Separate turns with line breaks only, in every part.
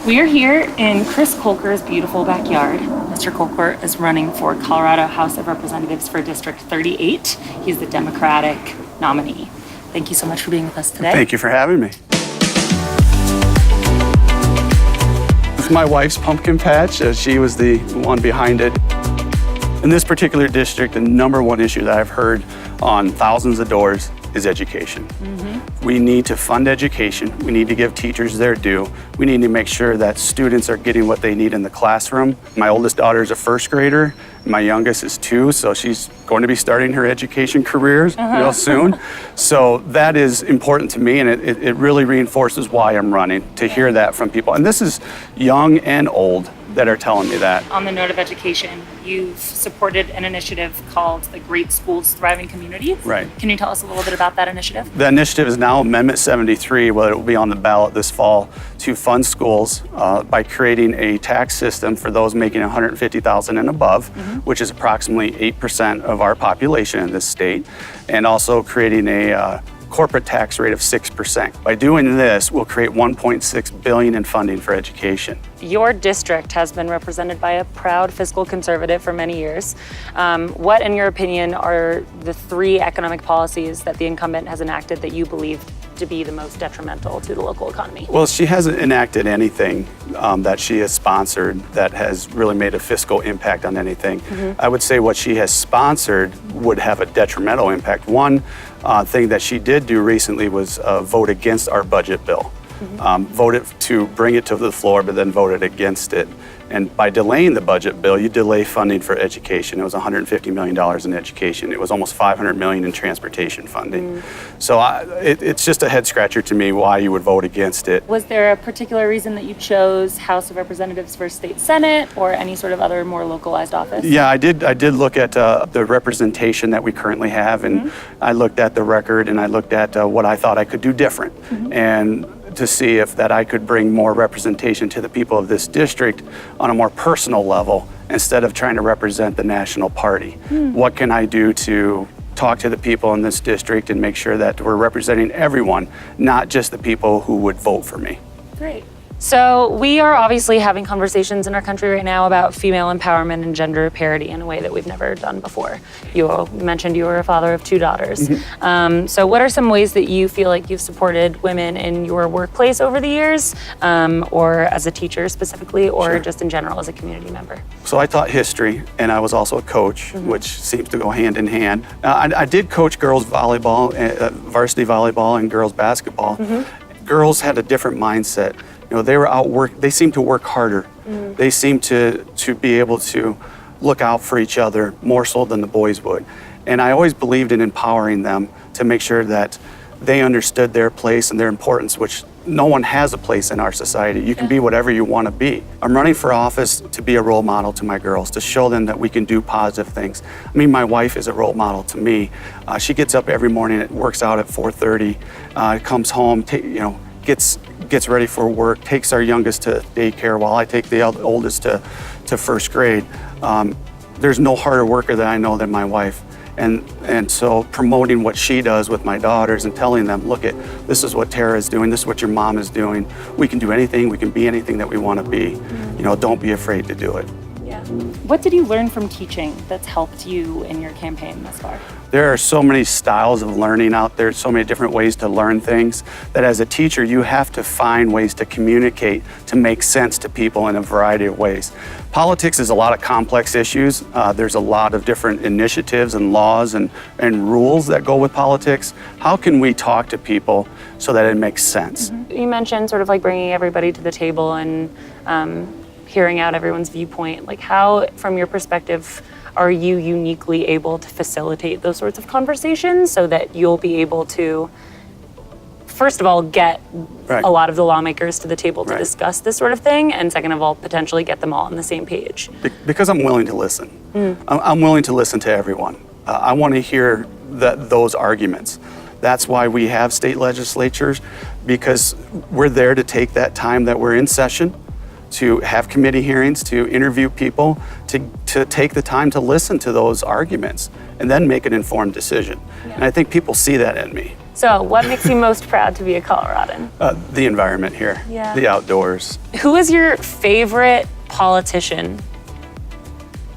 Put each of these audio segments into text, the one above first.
We are here in Chris Kolker's beautiful backyard. Mr. Kolker is running for Colorado House of Representatives for District 38. He's the Democratic nominee. Thank you so much for being with us today.
Thank you for having me. This is my wife's pumpkin patch. She was the one behind it. In this particular district, the number one issue that I've heard on thousands of doors is education. We need to fund education. We need to give teachers their due. We need to make sure that students are getting what they need in the classroom. My oldest daughter is a first grader. My youngest is 2, so she's going to be starting her education career real soon. So that is important to me, and it really reinforces why I'm running, to hear that from people. And this is young and old that are telling me that.
On the note of education, you've supported an initiative called the Great Schools Thriving Communities.
Right.
Can you tell us a little bit about that initiative?
The initiative is now Amendment 73, where it will be on the ballot this fall to fund schools by creating a tax system for those making $150,000 and above, which is approximately 8% of our population in this state, and also creating a corporate tax rate of 6%. By doing this, we'll create $1.6 billion in funding for education.
Your district has been represented by a proud fiscal conservative for many years. What, in your opinion, are the 3 economic policies that the incumbent has enacted that you believe to be the most detrimental to the local economy?
Well, she hasn't enacted anything that she has sponsored that has really made a fiscal impact on anything. I would say what she has sponsored would have a detrimental impact. One thing that she did do recently was vote against our budget bill. Voted to bring it to the floor, but then voted against it. And by delaying the budget bill, you delay funding for education. It was $150 million in education. It was almost $500 million in transportation funding. So it's just a head scratcher to me why you would vote against it.
Was there a particular reason that you chose House of Representatives for State Senate or any sort of other more localized office?
Yeah, I did look at the representation that we currently have, and I looked at the record, and I looked at what I thought I could do different. And to see if that I could bring more representation to the people of this district on a more personal level instead of trying to represent the national party. What can I do to talk to the people in this district and make sure that we're representing everyone, not just the people who would vote for me?
Great. So we are obviously having conversations in our country right now about female empowerment and gender parity in a way that we've never done before. You mentioned you were a father of 2 daughters. So what are some ways that you feel like you've supported women in your workplace over the years, or as a teacher specifically, or just in general as a community member?
So I taught history, and I was also a coach, which seems to go hand in hand. I did coach girls volleyball, varsity volleyball, and girls basketball. Girls had a different mindset. You know, they were they seemed to work harder. They seemed to be able to look out for each other more so than the boys would. And I always believed in empowering them to make sure that they understood their place and their importance, which no one has a place in our society. You can be whatever you want to be. I'm running for office to be a role model to my girls, to show them that we can do positive things. I mean, my wife is a role model to me. She gets up every morning, works out at 4:30, comes home, gets ready for work, takes our youngest to daycare while I take the oldest to first grade. There's no harder worker that I know than my wife. And so promoting what she does with my daughters and telling them, look, this is what Tara is doing, this is what your mom is doing. We can do anything, we can be anything that we want to be. You know, don't be afraid to do it.
Yeah. What did you learn from teaching that's helped you in your campaign thus far?
There are so many styles of learning out there, so many different ways to learn things, that as a teacher, you have to find ways to communicate, to make sense to people in a variety of ways. Politics is a lot of complex issues. There's a lot of different initiatives and laws and rules that go with politics. How can we talk to people so that it makes sense?
You mentioned sort of like bringing everybody to the table and hearing out everyone's viewpoint. Like, how, from your perspective, are you uniquely able to facilitate those sorts of conversations so that you'll be able to, first of all, get a lot of the lawmakers to the table to discuss this sort of thing, and second of all, potentially get them all on the same page?
Because I'm willing to listen. I'm willing to listen to everyone. I want to hear those arguments. That's why we have state legislatures, because we're there to take that time that we're in session, to have committee hearings, to interview people, to take the time to listen to those arguments and then make an informed decision. And I think people see that in me.
So, what makes you most proud to be a Coloradan?
The environment here,
Yeah.
the outdoors.
Who is your favorite politician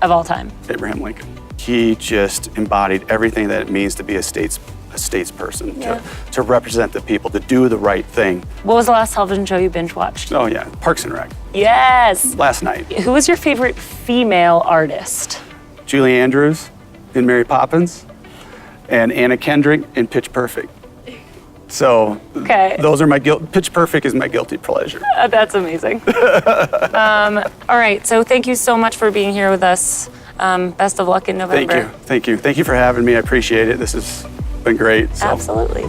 of all time?
Abraham Lincoln. He just embodied everything that it means to be a statesperson,
Yeah.
to represent the people, to do the right thing.
What was the last television show you binge watched?
Oh yeah, Parks and Rec.
Yes.
Last night,
Who is your favorite female artist?
Julie Andrews in Mary Poppins, and Anna Kendrick in Pitch Perfect. So
Okay.
those are my Pitch Perfect is my guilty pleasure.
That's amazing. All right. So thank you so much for being here with us. Best of luck in November.
Thank you for having me. I appreciate it. This has been great. So.
Absolutely.